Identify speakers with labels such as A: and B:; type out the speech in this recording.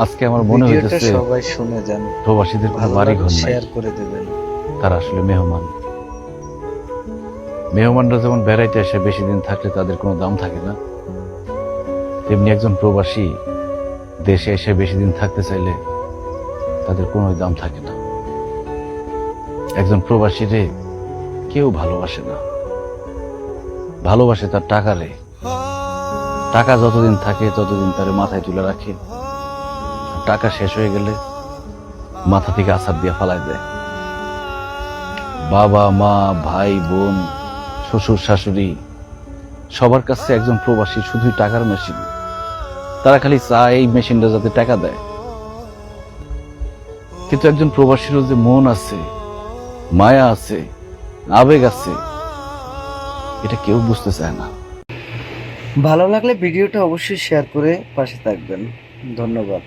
A: আজকে আমার মনে হইতেছে
B: সবাই শুনে যান,
A: প্রবাসীদের কোনো বাড়ি ঘর নাই,
B: শেয়ার করে দেবেন।
A: তারা আসলে মেহমান। মেহমানরা যেমন বেড়াইতে এসে বেশি দিন থাকলে তাদের কোনো দাম থাকে না, তেমনি একজন প্রবাসী দেশে এসে বেশি দিন থাকতে চাইলে তাদের কোনো দাম থাকে না। একজন প্রবাসীরে কেউ ভালোবাসে না, ভালোবাসে তার টাকারে। টাকা যতদিন থাকে ততদিন তার মাথায় তুলে রাখে, টাকা শেষ হয়ে গেলে মাথা থেকে আছাড় দিয়ে ফালাই দেয়। বাবা মা ভাই বোন শ্বশুর শাশুড়ি সবার কাছে একজন প্রবাসী শুধুই টাকার মেশিন। তারা খালি চায় এই মেশিনটা যাতে টাকা দেয়। কিন্তু একজন প্রবাসীরও যে মন আছে, মায়া আছে, আবেগ আছে, এটা কেউ বুঝতে চায় না।
B: ভালো লাগলে ভিডিওটা অবশ্যই শেয়ার করে পাশে থাকবেন। ধন্যবাদ।